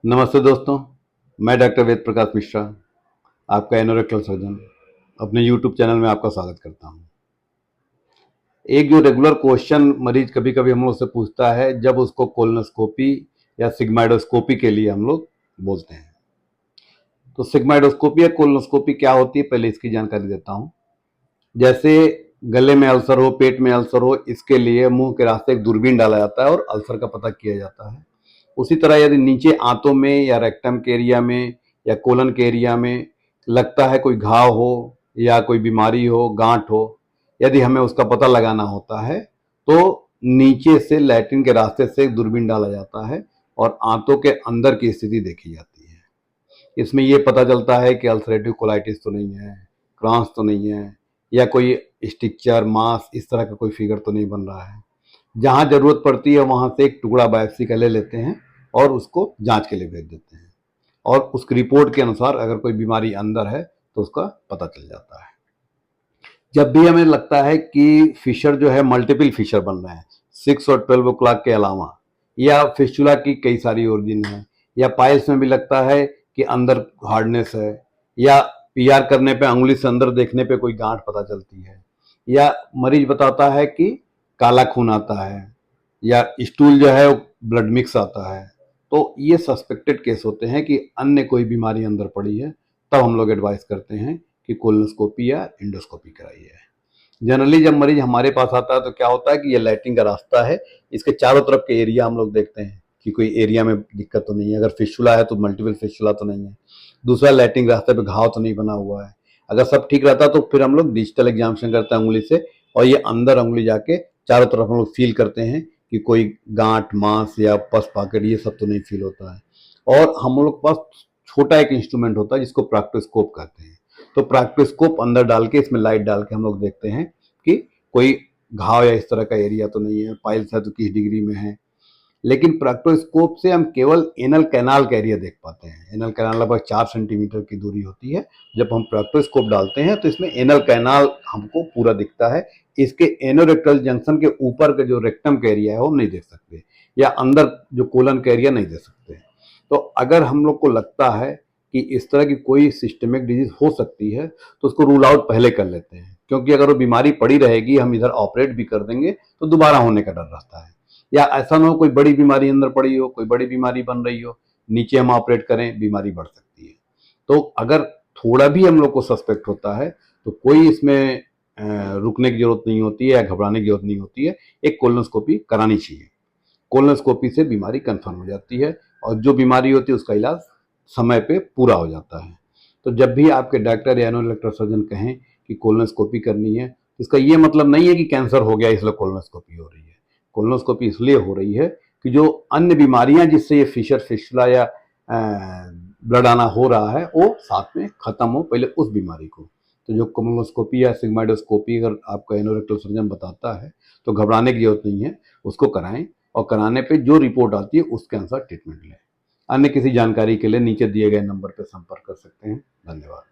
नमस्ते दोस्तों, मैं डॉक्टर वेद प्रकाश मिश्रा, आपका एनोरेक्टल सर्जन, अपने यूट्यूब चैनल में आपका स्वागत करता हूं। एक जो रेगुलर क्वेश्चन मरीज कभी कभी हम लोग से पूछता है जब उसको कोलोनोस्कोपी या सिग्माइडोस्कोपी के लिए हम लोग बोलते हैं। तो सिग्माइडोस्कोपी या कोलोनोस्कोपी क्या होती है, पहले इसकी जानकारी देता हूं। जैसे गले में अल्सर हो, पेट में अल्सर हो, इसके लिए मुंह के रास्ते एक दूरबीन डाला जाता है और अल्सर का पता किया जाता है। उसी तरह यदि नीचे आंतों में या रेक्टम के एरिया में या कोलन के एरिया में लगता है कोई घाव हो या कोई बीमारी हो, गांठ हो, यदि हमें उसका पता लगाना होता है तो नीचे से लैट्रिन के रास्ते से एक दूरबीन डाला जाता है और आंतों के अंदर की स्थिति देखी जाती है। इसमें यह पता चलता है कि अल्सरेटिव कोलाइटिस तो नहीं है, क्रॉन्स तो नहीं है, या कोई स्टिक्चर, मास, इस तरह का कोई फिगर तो नहीं बन रहा है। जहां जरूरत पड़ती है वहां से एक टुकड़ा बायोप्सी का ले लेते हैं और उसको जांच के लिए भेज देते हैं और उसकी रिपोर्ट के अनुसार अगर कोई बीमारी अंदर है तो उसका पता चल जाता है। जब भी हमें लगता है कि फिशर जो है मल्टीपल फिशर बन रहे हैं 6 और 12 o'clock के अलावा, या फिस्टुला की कई सारी ओरिजिन है, या पाइल्स में भी लगता है कि अंदर हार्डनेस है, या पीआर करने पे अंगुली से अंदर देखने पे कोई गांठ पता चलती है, या मरीज बताता है कि काला खून आता है, या स्टूल जो है ब्लड मिक्स आता है, तो ये सस्पेक्टेड केस होते हैं कि अन्य कोई बीमारी अंदर पड़ी है। तब हम लोग एडवाइस करते हैं कि कोलोनोस्कोपी या एंडोस्कोपी कराइए। जनरली जब मरीज हमारे पास आता है तो क्या होता है कि ये लैट्रिन का रास्ता है, इसके चारों तरफ के एरिया हम लोग देखते हैं कि कोई एरिया में दिक्कत तो नहीं है। अगर फिस्टुला है तो मल्टीपल फिस्टुला तो नहीं है, दूसरा लैट्रिन रास्ते पे घाव तो नहीं बना हुआ है। अगर सब ठीक रहता तो फिर हम लोग डिजिटल एग्जामिनेशन करते हैं उंगली से, और ये अंदर उंगली जाके चारों तरफ हम लोग फील करते हैं कि कोई गांठ, मांस या पस पॉकेट, ये सब तो नहीं फील होता है। और हम लोग के पास छोटा एक इंस्ट्रूमेंट होता है जिसको प्रैक्टोस्कोप कहते हैं। तो प्रैक्टोस्कोप अंदर डाल के, इसमें लाइट डाल के हम लोग देखते हैं कि कोई घाव या इस तरह का एरिया तो नहीं है, पाइल्स है तो किस डिग्री में है। लेकिन प्रैक्टोस्कोप से हम केवल एनल कैनाल का एरिया देख पाते हैं। एनल कैनाल लगभग 4 सेंटीमीटर की दूरी होती है। जब हम प्रैक्टोस्कोप डालते हैं तो इसमें एनल कैनाल हमको पूरा दिखता है। इसके एनोरेक्टल जंक्शन के ऊपर का जो रेक्टम का एरिया है वो नहीं देख सकते, या अंदर जो कोलन का एरिया नहीं देख सकते। तो अगर हम लोग को लगता है कि इस तरह की कोई सिस्टमिक डिजीज हो सकती है तो उसको रूल आउट पहले कर लेते हैं, क्योंकि अगर वो बीमारी पड़ी रहेगी, हम इधर ऑपरेट भी कर देंगे तो दोबारा होने का डर रहता है। या ऐसा ना हो कोई बड़ी बीमारी अंदर पड़ी हो, कोई बड़ी बीमारी बन रही हो, नीचे हम ऑपरेट करें, बीमारी बढ़ सकती है। तो अगर थोड़ा भी हम लोग को सस्पेक्ट होता है तो कोई इसमें रुकने की जरूरत नहीं होती है या घबराने की जरूरत नहीं होती है, एक कोलोनोस्कोपी करानी चाहिए। कोलोनोस्कोपी से बीमारी कंफर्म हो जाती है और जो बीमारी होती है उसका इलाज समय पे पूरा हो जाता है। तो जब भी आपके डॉक्टर या एनोरेक्टल सर्जन कहें कि कोलोनोस्कोपी करनी है, तो इसका ये मतलब नहीं है कि कैंसर हो गया इसलिए कोलोनोस्कोपी हो रही है। कोलोनोस्कोपी इसलिए हो रही है कि जो अन्य बीमारियां जिससे ये फिशर, फिस्टुला या ब्लड आना हो रहा है वो साथ में खत्म हो, पहले उस बीमारी को। तो जो कोलोनोस्कोपी या सिग्माइडोस्कोपी अगर आपका एनोरेक्टल सर्जन बताता है तो घबराने की जरूरत नहीं है, उसको कराएं और कराने पे जो रिपोर्ट आती है उसके अनुसार ट्रीटमेंट लें। अन्य किसी जानकारी के लिए नीचे दिए गए नंबर पर संपर्क कर सकते हैं। धन्यवाद।